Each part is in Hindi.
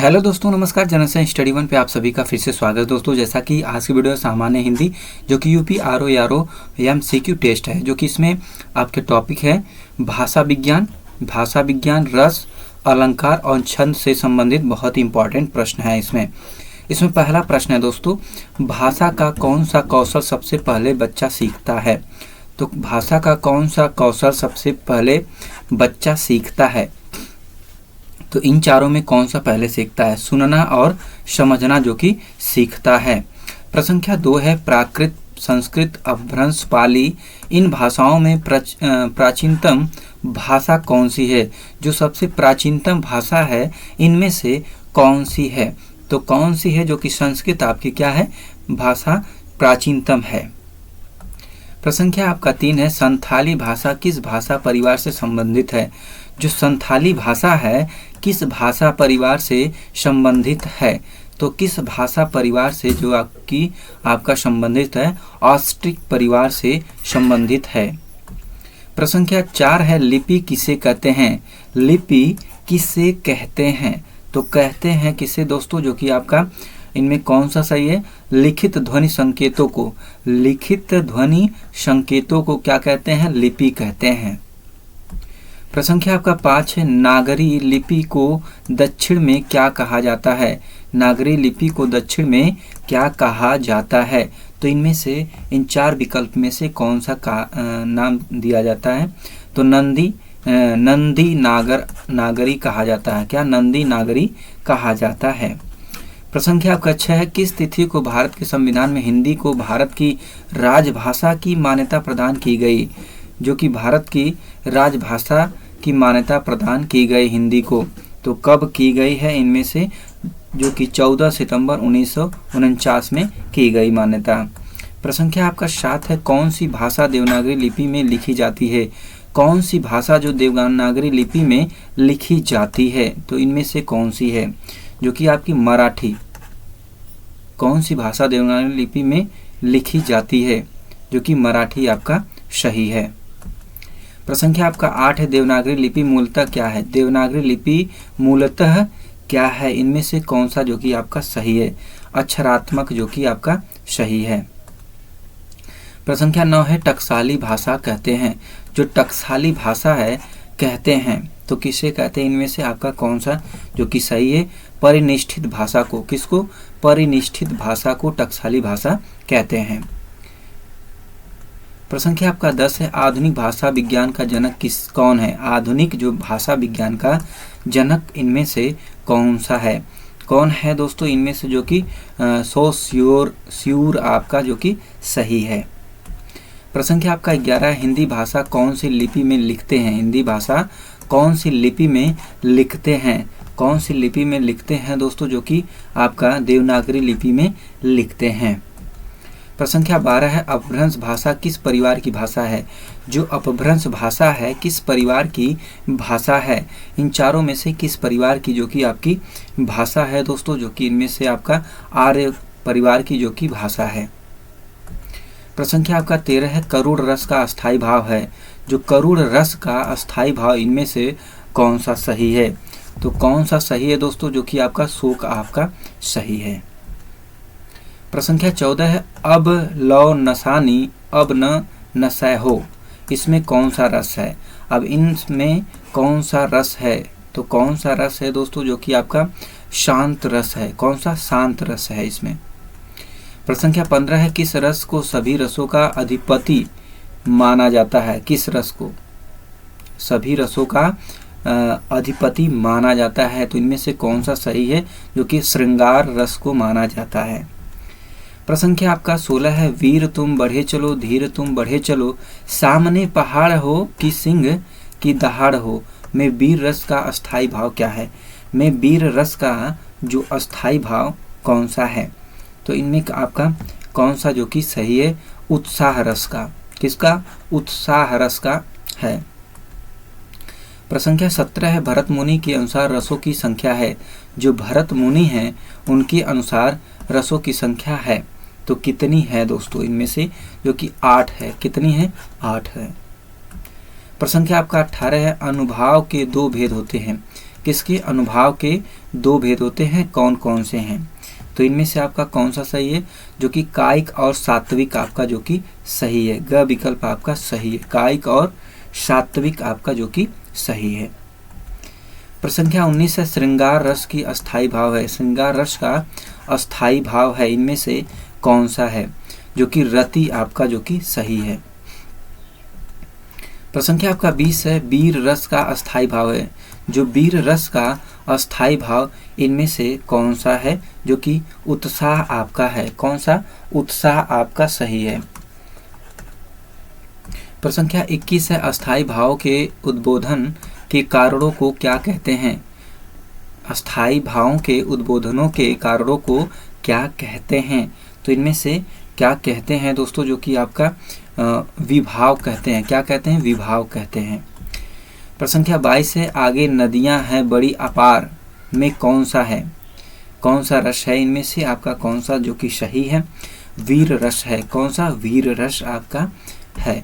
हेलो दोस्तों, नमस्कार। जनरल साइंस स्टडी वन पे आप सभी का फिर से स्वागत है। दोस्तों, जैसा कि आज की वीडियो सामान्य हिंदी जो कि यूपी RO MCQ टेस्ट है, जो कि इसमें आपके टॉपिक है भाषा विज्ञान, रस, अलंकार और छंद से संबंधित बहुत ही इंपॉर्टेंट प्रश्न है। इसमें पहला प्रश्न है दोस्तों, भाषा का कौन सा कौशल सबसे पहले बच्चा सीखता है? तो भाषा का कौन सा कौशल सबसे पहले बच्चा सीखता है? तो इन चारों में कौन सा पहले सीखता है? सुनना और समझना जो कि सीखता है। प्रश्न संख्या 2 है, प्राकृत, संस्कृत, अपभ्रंश, पाली, इन भाषाओं में प्राचीनतम भाषा कौन सी है? जो सबसे प्राचीनतम भाषा है इनमें से कौन सी है? तो कौन सी है? जो कि संस्कृत आपकी क्या है? भाषा प्राचीनतम है। प्रश्न संख्या आपका 3 है, संथाली भाषा किस भाषा परिवार से संबंधित है? जो संथाली भाषा है किस भाषा परिवार से संबंधित है? तो किस भाषा परिवार से जो आपका संबंधित है? ऑस्ट्रिक परिवार से संबंधित है। प्रश्न संख्या 4 है, लिपि किसे कहते हैं? लिपि किसे कहते हैं? तो कहते हैं किसे दोस्तों? जो कि आपका इनमें कौन सा सही है? लिखित ध्वनि संकेतों को। लिखित ध्वनि संकेतों को क्या कहते हैं? लिपि कहते हैं। प्रश्न संख्या आपका 5 है, नागरी लिपि को दक्षिण में क्या कहा जाता है? नागरी लिपि को दक्षिण में क्या कहा जाता है? तो इनमें से इन 4 विकल्प में से कौन सा नाम दिया जाता है? तो नंदी नागरी कहा जाता है। क्या? नंदी नागरी कहा जाता है। प्रश्न संख्या आपका 6 है, किस तिथि को भारत के संविधान में हिंदी को भारत की राजभाषा की मान्यता प्रदान की गई? जो कि भारत की राजभाषा की मान्यता प्रदान की गई हिंदी को, तो कब की गई है? इनमें से जो कि 14 सितंबर 1949 में की गई मान्यता। प्रश्न संख्या आपका 7 है, कौन सी भाषा देवनागरी लिपि में लिखी जाती है? कौन सी भाषा जो देवनागरी लिपि में लिखी जाती है? तो इनमें से कौन सी है? जो कि आपकी मराठी। कौन सी भाषा देवनागरी लिपि में लिखी जाती है? जो कि मराठी आपका सही है। प्रश्न संख्या आपका 8 है, देवनागरी लिपि मूलतः क्या है? देवनागरी लिपि मूलतः क्या है? इनमें से कौन सा जो कि आपका सही है? अक्षरात्मक जो कि आपका सही है। प्रश्न संख्या 9 है, टकसाली भाषा कहते हैं। जो टकसाली भाषा है कहते हैं तो किसे कहते हैं? इनमें से आपका कौन सा जो कि सही है? परिनिष्ठित भाषा को। किसको? परिनिष्ठित भाषा को टकसाली भाषा कहते हैं। प्रश्न संख्या आपका 10 है, आधुनिक भाषा विज्ञान का जनक कौन है? आधुनिक जो भाषा विज्ञान का जनक इनमें से कौन सा है? कौन है दोस्तों? इनमें से जो कि श्योर आपका जो कि सही है। प्रश्न संख्या आपका 11 है, हिंदी भाषा कौन सी लिपि में लिखते हैं? हिंदी भाषा कौन सी लिपि में लिखते हैं? कौन सी लिपि में लिखते हैं दोस्तों? जो कि आपका देवनागरी लिपि में लिखते हैं। प्रश्न संख्या 12 है, अपभ्रंश भाषा किस परिवार की भाषा है? जो अपभ्रंश भाषा है किस परिवार की भाषा है? इन चारों में से किस परिवार की जो कि आपकी भाषा है दोस्तों? जो कि इनमें से आपका आर्य परिवार की जो कि भाषा है। प्रश्न संख्या आपका 13 है, करुण रस का अस्थायी भाव है। जो करुण रस का अस्थायी भाव इनमें से कौन सा सही है? तो कौन सा सही है दोस्तों? जो कि आपका शोक आपका सही है। प्रश्न संख्या 14 है, अब लौ नसानी अब न नसै हो। इसमें कौन सा रस है? अब इनमें कौन सा रस है? तो कौन सा रस है दोस्तों? जो कि आपका शांत रस है। कौन सा? शांत रस है इसमें। प्रश्न संख्या 15 है, किस रस को सभी रसों का अधिपति माना जाता है? किस रस को सभी रसों का अधिपति माना जाता है? तो इनमें से कौन सा सही है? जो कि श्रृंगार रस को माना जाता है। प्रश्न संख्या आपका 16 है, वीर तुम बढ़े चलो, धीर तुम बढ़े चलो, सामने पहाड़ हो कि सिंह की दहाड़ हो, में वीर रस का अस्थायी भाव क्या है? में वीर रस का जो अस्थायी भाव कौन सा है? तो इनमें आपका कौन सा जो कि सही है? उत्साह रस का। किसका? उत्साह रस का है। प्रश्न संख्या 17 है, भरत मुनि के अनुसार रसों की संख्या है। जो भरत मुनि हैं उनके अनुसार रसों की संख्या है तो कितनी है दोस्तों? इनमें से जो कि 8 है। कितनी है? 8 है। प्रश्न संख्या आपका 18 है, अनुभाव के 2 भेद होते हैं। किसके अनुभाव के दो भेद होते हैं, कौन कौन से हैं? तो इनमें से आपका कौन सा सही है? जो कि कायिक और सात्विक आपका जो कि सही है। ग विकल्प आपका सही है, कायिक और सात्विक आपका जो कि सही है। प्रश्न संख्या 19 है, श्रृंगार रस की अस्थाई भाव है। श्रृंगार रस का अस्थाई भाव है, इनमें से कौन सा है? जो कि रति आपका जो कि सही है। प्रश्न संख्या आपका 20 है, वीर रस का अस्थाई भाव है। जो वीर रस का अस्थाई भाव, इनमें से कौन सा है? जो कि उत्साह आपका है। कौन सा? उत्साह आपका सही है। प्रश्न संख्या 21 है, अस्थाई भाव के उद्बोधन के कारणों को क्या कहते हैं? अस्थाई भावों के उद्बोधनों के कारणों को क्या कहते हैं? तो इनमें से क्या कहते हैं दोस्तों? जो कि आपका विभाव कहते हैं। क्या कहते हैं? विभाव कहते हैं। प्रश्न संख्या 22 है, आगे नदियां हैं बड़ी अपार में कौन सा है? कौन सा रस है? इनमें से आपका कौन सा जो कि सही है? वीर रस है। कौन सा? वीर रस आपका है।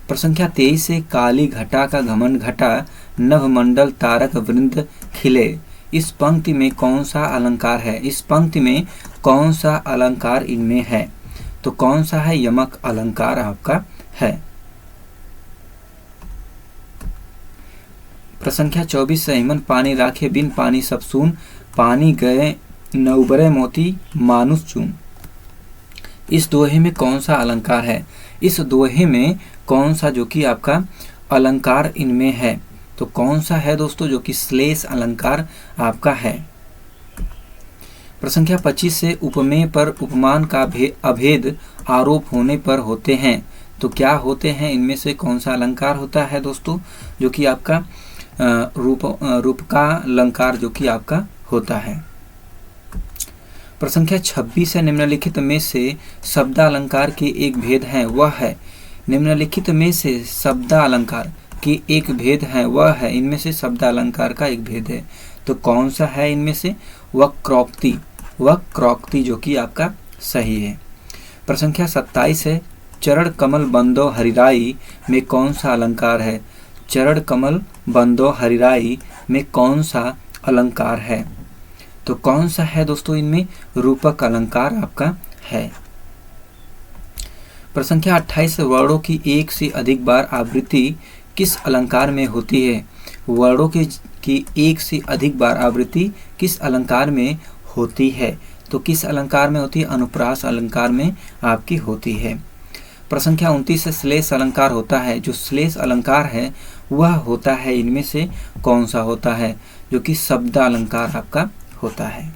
प्रश्न संख्या 23 है, काली घटा का घमंड घटा नभमंडल तारक वृंद खिले। इस पंक्ति में कौन सा अलंकार है? इस पंक्ति में कौन सा अलंकार इनमें है? तो कौन सा है? यमक अलंकार आपका है। प्रश्न संख्या 24 है, हिमन पानी राखे बिन पानी सब सून, पानी गए नौबरे मोती मानुष चून। इस दोहे में कौन सा अलंकार है? इस दोहे में कौन सा जो कि आपका अलंकार इनमें है? तो कौन सा है दोस्तों? जो कि श्लेष अलंकार आपका है। प्रश्न संख्या 25 से, उपमेय पर उपमान का अभेद आरोप होने पर होते हैं। तो क्या होते हैं? इनमें से कौन सा अलंकार होता है दोस्तों? जो कि आपका रूप का अलंकार जो कि आपका होता है। प्रश्न संख्या 26 है, निम्नलिखित में से शब्दालंकार के एक भेद है, वह है। निम्नलिखित में से शब्दालंकार के एक भेद है, वह है। इनमें से शब्दालंकार का एक भेद है, तो कौन सा है? इनमें से वक्रोक्ति। वक्रोक्ति जो कि आपका सही है। प्रश्न संख्या 27 है, चरण कमल बंदो हरिराई में कौन सा अलंकार है? चरण कमल बंदो हरिराई में कौन सा अलंकार है? तो कौन सा है दोस्तों? इनमें रूपक अलंकार आपका है। प्रश्न संख्या 28, वर्णों की एक से अधिक बार आवृत्ति किस अलंकार में होती है? वर्णों की एक से अधिक बार आवृत्ति किस अलंकार में होती है? तो किस अलंकार में होती है? अनुप्रास अलंकार में आपकी होती है। प्रश्न संख्या 29 से, श्लेष अलंकार होता है। जो श्लेष अलंकार है वह होता है, इनमें से कौन सा होता है? जो कि शब्दालंकार आपका होता है।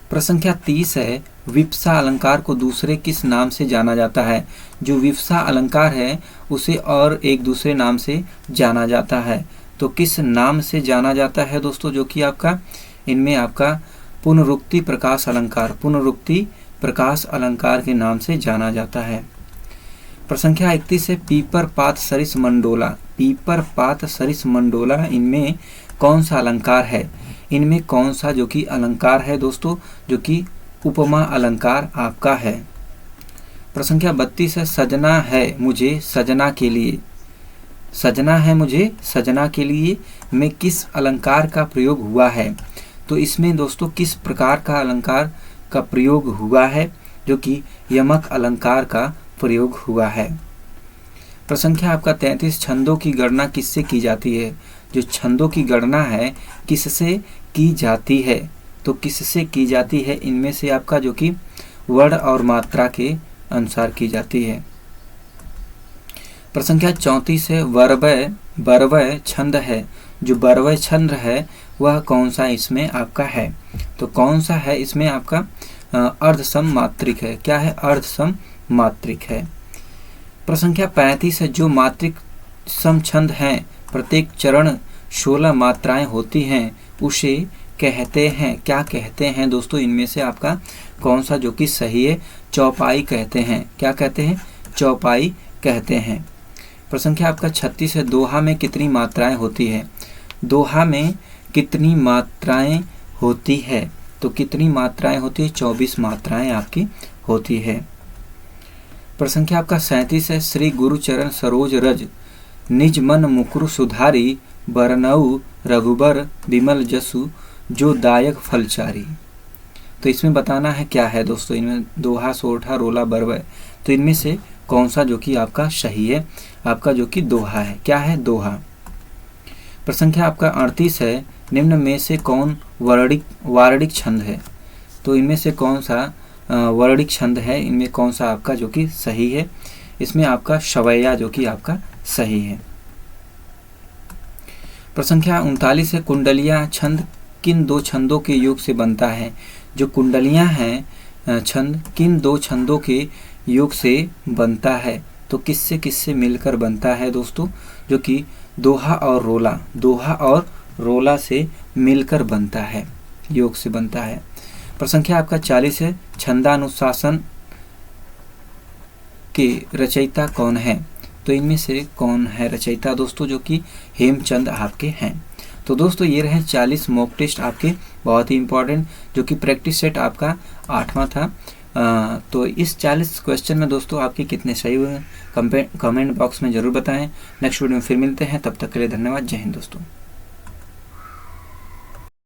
प्रश्न संख्या 30 है, विप्सा अलंकार को दूसरे किस नाम से जाना जाता है? जो विप्सा अलंकार है उसे और एक दूसरे नाम से जाना जाता है, तो किस नाम से जाना जाता है दोस्तों? जो कि आपका इनमें आपका पुनरुक्ति प्रकाश अलंकार, पुनरुक्ति प्रकाश अलंकार के नाम से जाना जाता है। प्रश्न संख्या 31 है, पीपर पात सरिस मंडोला। पीपर पात सरिस मंडोला, इनमें कौन सा अलंकार है? इनमें कौन सा जो कि अलंकार है दोस्तों? जो कि उपमा अलंकार आपका है। प्रश्न संख्या 32 है, सजना है मुझे सजना के लिए। सजना है मुझे सजना के लिए में किस अलंकार का प्रयोग हुआ है? तो इसमें दोस्तों किस प्रकार का अलंकार का प्रयोग हुआ है? जो कि यमक अलंकार का प्रयोग हुआ है। प्रश्न संख्या आपका 33, छंदों की गणना किससे की जाती है? जो छंदों की गणना है किससे की जाती है? तो किससे की जाती है? इनमें से आपका जो कि वर्ण और मात्रा के अनुसार की जाती है। प्रश्न संख्या 34 है, बरवय छंद है। जो बरवय छंद है वह कौन सा इसमें आपका है? तो कौन सा है इसमें आपका? अर्धसम मात्रिक है। क्या है? अर्धसम मात्रिक है। प्रश्न संख्या 35 है, जो मात्रिक सम छंद हैं, प्रत्येक चरण 16 मात्राएं होती हैं, उसे कहते हैं, क्या कहते हैं दोस्तों? इनमें से आपका कौन सा जो कि सही है? चौपाई कहते हैं। क्या कहते हैं? चौपाई कहते हैं। प्रश्न संख्या आपका 36 है, दोहा में कितनी मात्राएं होती है? दोहा में कितनी मात्राएं होती है? तो कितनी मात्राएं होती है? 24 मात्राएं आपकी होती है। प्रश्न संख्या आपका 37 है, श्री गुरुचरण सरोज रज निज मन मुकुर सुधारी बरनऊ रघुबर बिमल जसु जो दायक फलचारी। तो इसमें बताना है क्या है दोस्तों, इनमें दोहा, सोरठा, रोला, बरवय, तो इनमें से कौन सा जो कि आपका सही है, आपका जो कि दोहा है। क्या है? दोहा। प्रश्न संख्या आपका 38 है, निम्न में से कौन वार्णिक छंद है? तो इनमें से कौन सा वार्णिक छंद है, इनमें कौन सा आपका जो कि सही है? इसमें आपका शवैया जो कि आपका सही है। प्रश्न संख्या 39 है, कुंडलियां छंद किन दो छंदों के योग से बनता है? जो कुंडलियां हैं छंद किन दो छंदों के योग से बनता है? तो किससे किससे मिलकर बनता है दोस्तों? जो कि दोहा और रोला से मिलकर बनता है, योग से बनता है। प्रश्न संख्या आपका 40 है, छंदानुशासन के रचयिता कौन है? तो इनमें से कौन है रचयिता दोस्तों? जो कि हेमचंद आपके हैं। तो दोस्तों ये रहे 40 मॉक टेस्ट आपके, बहुत ही इंपॉर्टेंट, जो कि प्रैक्टिस सेट आपका 8वां था। तो इस 40 क्वेश्चन में दोस्तों आपके कितने सही हुए कमेंट बॉक्स में ज़रूर बताएं। नेक्स्ट वीडियो में फिर मिलते हैं, तब तक के लिए धन्यवाद। जय हिंद दोस्तों।